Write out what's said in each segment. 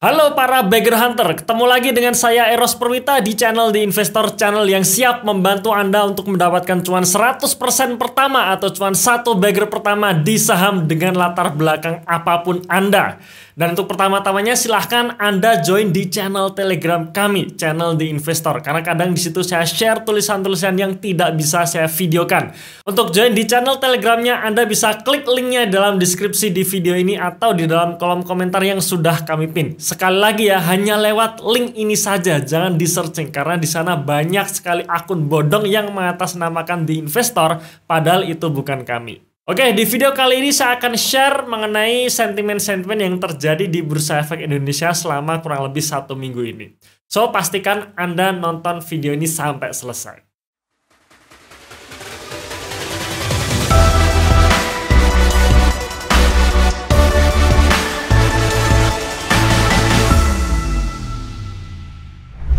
Halo para Bagger Hunter, ketemu lagi dengan saya Eros Perwita di channel The Investor Channel yang siap membantu Anda untuk mendapatkan cuan 100% pertama atau cuan satu bagger pertama di saham dengan latar belakang apapun Anda. Dan untuk pertama-tamanya silahkan Anda join di channel Telegram kami, channel The Investor, karena kadang di situ saya share tulisan-tulisan yang tidak bisa saya videokan. Untuk join di channel Telegramnya Anda bisa klik linknya dalam deskripsi di video ini atau di dalam kolom komentar yang sudah kami pin. Sekali lagi ya, hanya lewat link ini saja, jangan di searching karena di sana banyak sekali akun bodong yang mengatasnamakan The Investor padahal itu bukan kami. Oke, di video kali ini saya akan share mengenai sentimen-sentimen yang terjadi di Bursa Efek Indonesia selama kurang lebih 1 minggu ini. So, pastikan Anda nonton video ini sampai selesai.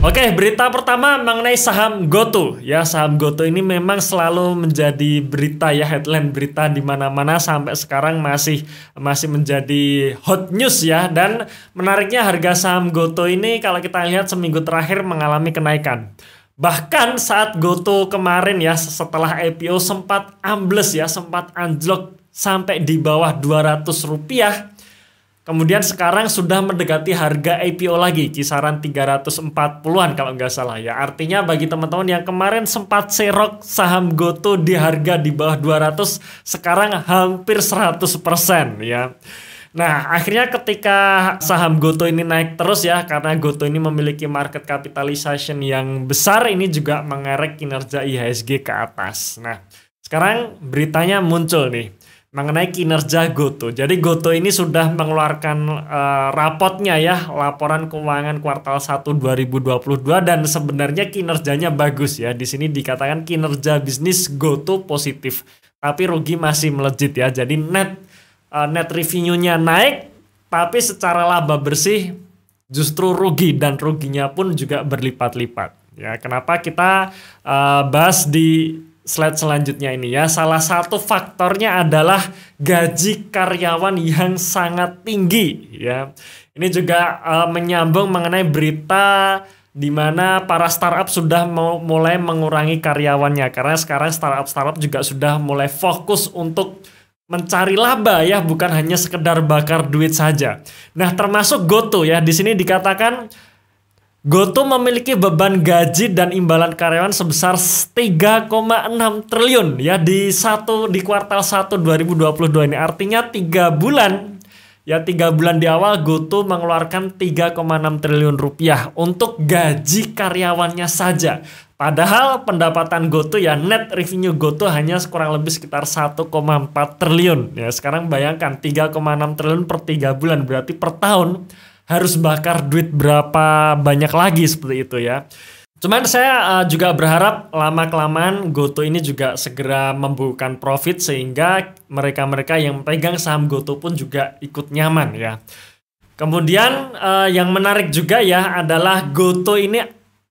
Oke, berita pertama mengenai saham GoTo. Ya, saham GoTo ini memang selalu menjadi berita ya, headline berita di mana-mana sampai sekarang masih menjadi hot news ya. Dan menariknya harga saham GoTo ini kalau kita lihat seminggu terakhir mengalami kenaikan. Bahkan saat GoTo kemarin ya, setelah IPO sempat ambles ya, sempat anjlok sampai di bawah Rp200. Kemudian sekarang sudah mendekati harga IPO lagi, kisaran 340-an kalau nggak salah ya. Artinya bagi teman-teman yang kemarin sempat serok saham GoTo di harga di bawah 200, sekarang hampir 100% ya. Nah, akhirnya ketika saham GoTo ini naik terus ya, karena GoTo ini memiliki market capitalization yang besar, ini juga mengerek kinerja IHSG ke atas. Nah, sekarang beritanya muncul nih mengenai kinerja GoTo. Jadi GoTo ini sudah mengeluarkan rapotnya ya, laporan keuangan kuartal 1 2022 dan sebenarnya kinerjanya bagus ya. Di sini dikatakan kinerja bisnis GoTo positif, tapi rugi masih melejit ya. Jadi net revenue-nya naik, tapi secara laba bersih justru rugi dan ruginya pun juga berlipat-lipat. Ya, kenapa kita bahas di slide selanjutnya ini ya. Salah satu faktornya adalah gaji karyawan yang sangat tinggi ya. Ini juga menyambung mengenai berita di mana para startup sudah mulai mengurangi karyawannya karena sekarang startup juga sudah mulai fokus untuk mencari laba ya, bukan hanya sekedar bakar duit saja. Nah, termasuk GoTo ya. Di sini dikatakan GoTo memiliki beban gaji dan imbalan karyawan sebesar 3,6 triliun ya di kuartal 1 2022 ini. Artinya 3 bulan di awal GoTo mengeluarkan 3,6 triliun rupiah untuk gaji karyawannya saja. Padahal pendapatan GoTo ya, net revenue GoTo hanya kurang lebih sekitar 1,4 triliun. Ya, sekarang bayangkan 3,6 triliun per 3 bulan berarti per tahun harus bakar duit berapa banyak lagi seperti itu ya. Cuman saya juga berharap lama-kelamaan GoTo ini juga segera membukukan profit sehingga mereka-mereka yang pegang saham GoTo pun juga ikut nyaman ya. Kemudian yang menarik juga ya adalah GoTo ini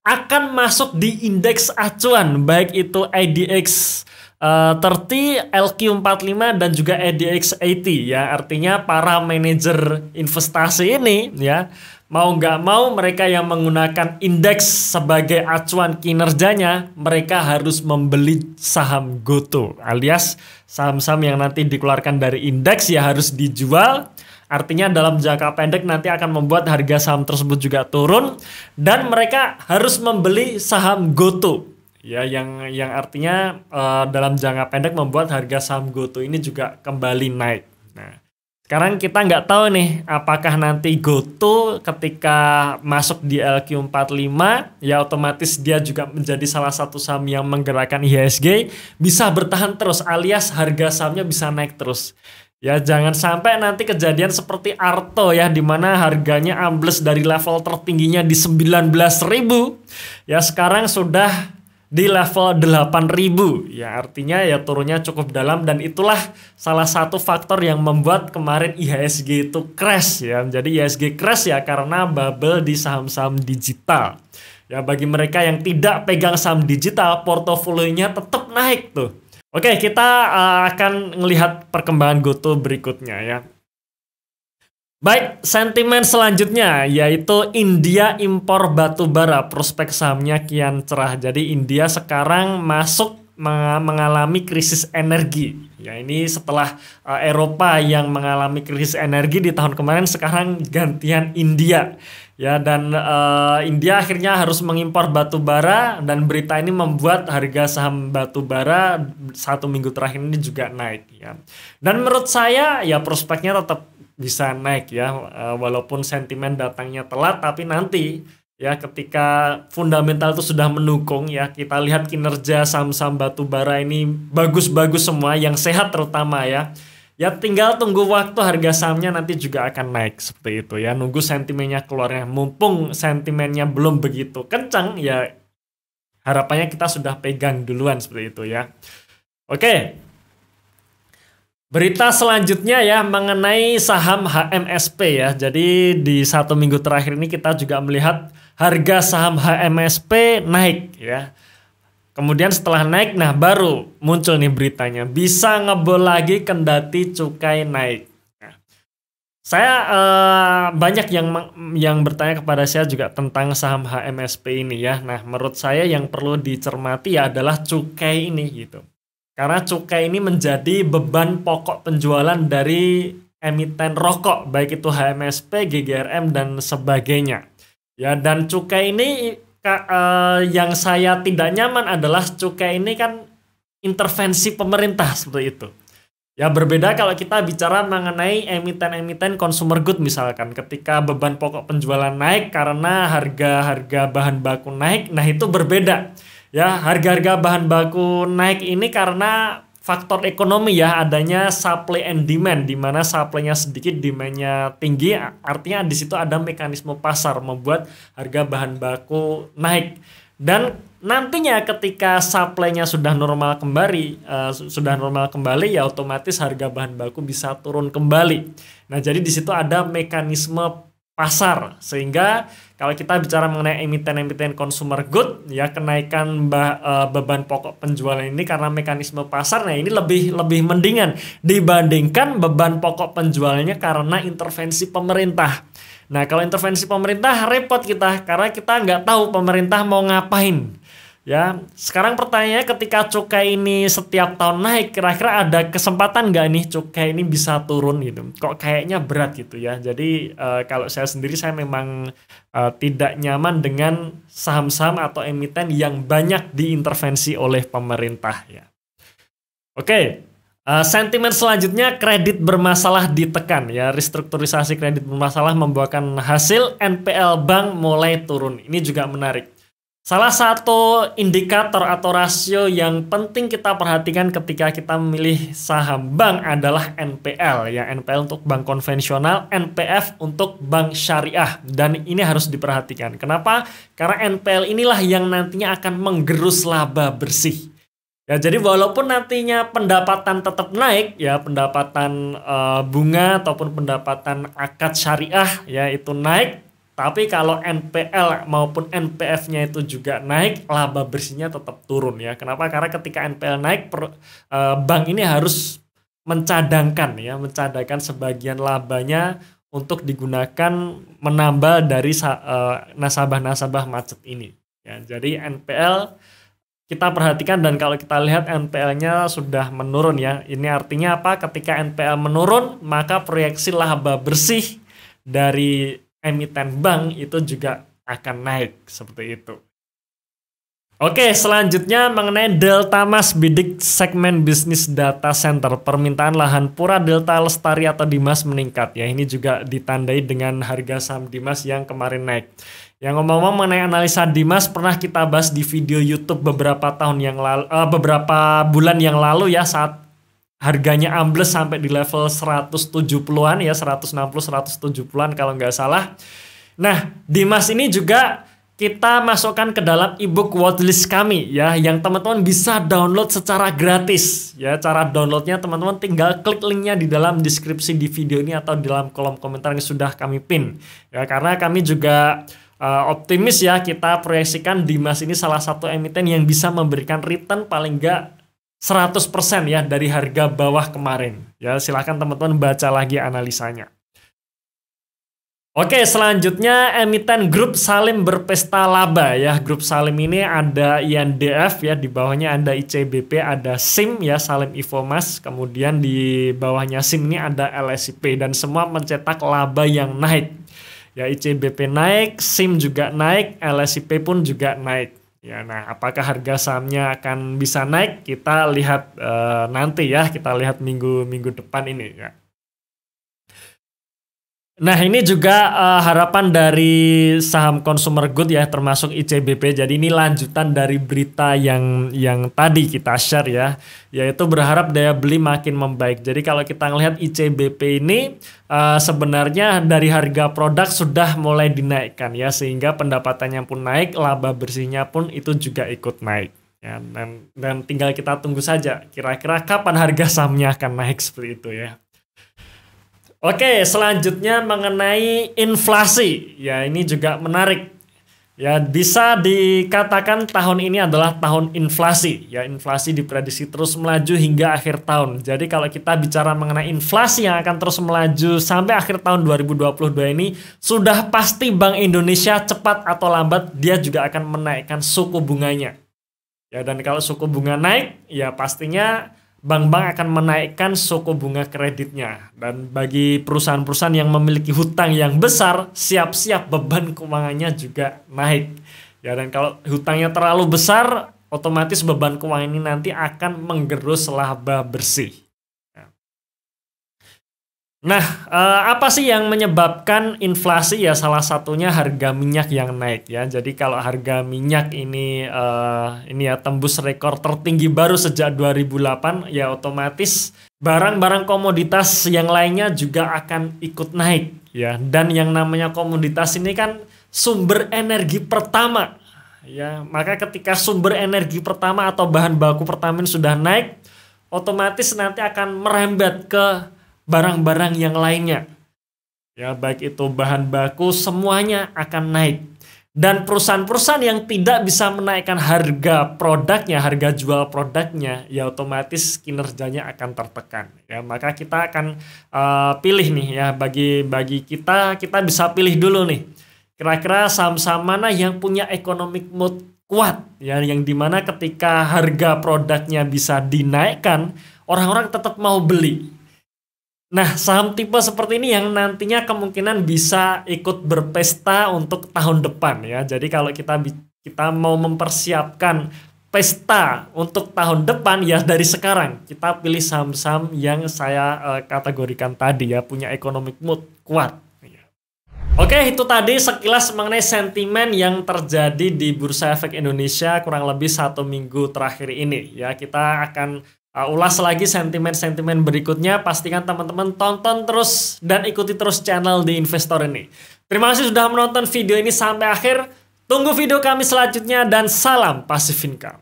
akan masuk di indeks acuan, baik itu IDX 30, LQ45 dan juga ADX80 ya. Artinya para manajer investasi ini ya, mau nggak mau mereka yang menggunakan indeks sebagai acuan kinerjanya, mereka harus membeli saham GoTo alias saham-saham yang nanti dikeluarkan dari indeks ya harus dijual. Artinya dalam jangka pendek nanti akan membuat harga saham tersebut juga turun dan mereka harus membeli saham GoTo. Ya, yang artinya dalam jangka pendek membuat harga saham GoTo ini juga kembali naik. Nah, sekarang kita nggak tahu nih apakah nanti GoTo ketika masuk di LQ45 ya otomatis dia juga menjadi salah satu saham yang menggerakkan IHSG bisa bertahan terus alias harga sahamnya bisa naik terus. Ya, jangan sampai nanti kejadian seperti Arto ya, di mana harganya ambles dari level tertingginya di 19.000 ya sekarang sudah di level 8.000 ya, artinya ya turunnya cukup dalam dan itulah salah satu faktor yang membuat kemarin IHSG itu crash ya. Jadi IHSG crash ya karena bubble di saham-saham digital. Ya, bagi mereka yang tidak pegang saham digital, portofolionya tetap naik tuh. Oke, kita akan melihat perkembangan GoTo berikutnya ya. Baik, sentimen selanjutnya yaitu India impor batu bara, prospek sahamnya kian cerah. Jadi India sekarang masuk mengalami krisis energi. Ya, ini setelah Eropa yang mengalami krisis energi di tahun kemarin, sekarang gantian India. Ya, dan India akhirnya harus mengimpor batu bara, dan berita ini membuat harga saham batu bara 1 minggu terakhir ini juga naik ya. Dan menurut saya ya prospeknya tetap bisa naik ya, walaupun sentimen datangnya telat, tapi nanti ya ketika fundamental itu sudah mendukung ya, kita lihat kinerja saham-saham batu bara ini bagus-bagus semua, yang sehat terutama ya. Ya tinggal tunggu waktu harga sahamnya nanti juga akan naik seperti itu ya, nunggu sentimennya keluarnya. Mumpung sentimennya belum begitu kencang ya, harapannya kita sudah pegang duluan seperti itu ya. Oke. Berita selanjutnya ya mengenai saham HMSP ya. Jadi di 1 minggu terakhir ini kita juga melihat harga saham HMSP naik ya. Kemudian setelah naik, nah baru muncul nih beritanya, bisa ngebol lagi kendati cukai naik. Nah, saya banyak yang bertanya kepada saya juga tentang saham HMSP ini ya. Nah menurut saya yang perlu dicermati ya adalah cukai ini gitu. Karena cukai ini menjadi beban pokok penjualan dari emiten rokok, baik itu HMSP, GGRM, dan sebagainya. Ya, dan cukai ini yang saya tidak nyaman adalah cukai ini kan intervensi pemerintah seperti itu. Ya, berbeda kalau kita bicara mengenai emiten-emiten consumer good misalkan, ketika beban pokok penjualan naik karena harga bahan baku naik, nah itu berbeda. Ya, harga-harga bahan baku naik ini karena faktor ekonomi ya, adanya supply and demand, di mana supply-nya sedikit, demand-nya tinggi, artinya di situ ada mekanisme pasar membuat harga bahan baku naik. Dan nantinya ketika supply-nya sudah normal kembali, ya otomatis harga bahan baku bisa turun kembali. Nah, jadi di situ ada mekanisme pasar, sehingga kalau kita bicara mengenai emiten-emiten consumer good ya, kenaikan beban pokok penjualan ini karena mekanisme pasar, nah ini lebih mendingan dibandingkan beban pokok penjualannya karena intervensi pemerintah. Nah kalau intervensi pemerintah repot kita, karena kita nggak tahu pemerintah mau ngapain. Ya, sekarang pertanyaannya ketika cukai ini setiap tahun naik, kira-kira ada kesempatan nggak nih cukai ini bisa turun gitu? Kok kayaknya berat gitu ya. Jadi kalau saya sendiri, saya memang tidak nyaman dengan saham-saham atau emiten yang banyak diintervensi oleh pemerintah ya. Oke. Sentimen selanjutnya, kredit bermasalah ditekan ya. Restrukturisasi kredit bermasalah membuahkan hasil, NPL bank mulai turun. Ini juga menarik. Salah satu indikator atau rasio yang penting kita perhatikan ketika kita memilih saham bank adalah NPL ya. NPL untuk bank konvensional, NPF untuk bank syariah, dan ini harus diperhatikan. Kenapa? Karena NPL inilah yang nantinya akan menggerus laba bersih. Ya, jadi walaupun nantinya pendapatan tetap naik ya, pendapatan bunga ataupun pendapatan akad syariah ya itu naik, tapi kalau NPL maupun NPF-nya itu juga naik, laba bersihnya tetap turun ya. Kenapa? Karena ketika NPL naik, bank ini harus mencadangkan sebagian labanya untuk digunakan menambal dari nasabah-nasabah macet ini. Ya, jadi NPL kita perhatikan, dan kalau kita lihat NPL-nya sudah menurun ya. Ini artinya apa? Ketika NPL menurun, maka proyeksi laba bersih dari emiten bank itu juga akan naik seperti itu. Oke, selanjutnya mengenai Delta Mas bidik segmen bisnis data center. Permintaan lahan Pura Delta Lestari atau Dimas meningkat ya. Ini juga ditandai dengan harga saham Dimas yang kemarin naik. Yang ngomong-ngomong mengenai analisa Dimas pernah kita bahas di video YouTube beberapa bulan yang lalu ya, saat harganya ambles sampai di level 170-an ya, 160-170-an kalau nggak salah. Nah, Dimas ini juga kita masukkan ke dalam ebook watchlist kami ya, yang teman-teman bisa download secara gratis ya. Cara downloadnya teman-teman tinggal klik linknya di dalam deskripsi di video ini atau di dalam kolom komentar yang sudah kami pin ya, karena kami juga optimis ya, kita proyeksikan Dimas ini salah satu emiten yang bisa memberikan return paling nggak 100% ya dari harga bawah kemarin. Ya, silakan teman-teman baca lagi analisanya. Oke, selanjutnya emiten grup Salim berpesta laba ya. Grup Salim ini ada INDF ya, di bawahnya ada ICBP, ada SIM ya, Salim Infomas, kemudian di bawahnya SIM ini ada LSIP dan semua mencetak laba yang naik. Ya, ICBP naik, SIM juga naik, LSIP pun juga naik. Ya, nah apakah harga sahamnya akan bisa naik? Kita lihat nanti ya, kita lihat minggu depan ini ya. Nah, ini juga harapan dari saham consumer good ya, termasuk ICBP. Jadi ini lanjutan dari berita yang tadi kita share ya, yaitu berharap daya beli makin membaik. Jadi kalau kita ngelihat ICBP ini sebenarnya dari harga produk sudah mulai dinaikkan ya, sehingga pendapatannya pun naik, laba bersihnya pun itu juga ikut naik. Ya, dan tinggal kita tunggu saja kira-kira kapan harga sahamnya akan naik seperti itu ya. Oke, selanjutnya mengenai inflasi. Ya, ini juga menarik. Ya, bisa dikatakan tahun ini adalah tahun inflasi. Ya, inflasi diprediksi terus melaju hingga akhir tahun. Jadi kalau kita bicara mengenai inflasi yang akan terus melaju sampai akhir tahun 2022 ini, sudah pasti Bank Indonesia cepat atau lambat dia juga akan menaikkan suku bunganya. Ya, dan kalau suku bunga naik, ya pastinya bank-bank akan menaikkan suku bunga kreditnya. Dan bagi perusahaan-perusahaan yang memiliki hutang yang besar, siap-siap beban keuangannya juga naik. Ya, dan kalau hutangnya terlalu besar, otomatis beban keuangan ini nanti akan menggerus laba bersih. Nah, apa sih yang menyebabkan inflasi? Ya salah satunya harga minyak yang naik ya. Jadi kalau harga minyak ini ya tembus rekor tertinggi baru sejak 2008, ya otomatis barang-barang komoditas yang lainnya juga akan ikut naik ya. Dan yang namanya komoditas ini kan sumber energi pertama ya. Maka ketika sumber energi pertama atau bahan baku pertama sudah naik, otomatis nanti akan merembet ke barang-barang yang lainnya. Ya, baik itu bahan baku, semuanya akan naik. Dan perusahaan-perusahaan yang tidak bisa menaikkan harga produknya, harga jual produknya, ya otomatis kinerjanya akan tertekan. Ya, maka kita akan pilih nih ya, bagi kita bisa pilih dulu nih. Kira-kira saham-saham mana yang punya economic mood kuat ya, yang dimana ketika harga produknya bisa dinaikkan, orang-orang tetap mau beli. Nah, saham tipe seperti ini yang nantinya kemungkinan bisa ikut berpesta untuk tahun depan ya. Jadi kalau kita mau mempersiapkan pesta untuk tahun depan ya, dari sekarang kita pilih saham-saham yang saya kategorikan tadi ya, punya economic mood kuat. Oke, itu tadi sekilas mengenai sentimen yang terjadi di Bursa Efek Indonesia kurang lebih 1 minggu terakhir ini ya. Kita akan ulas lagi sentimen-sentimen berikutnya. Pastikan teman-teman tonton terus dan ikuti terus channel di Investor ini. Terima kasih sudah menonton video ini sampai akhir. Tunggu video kami selanjutnya dan salam Passive Income.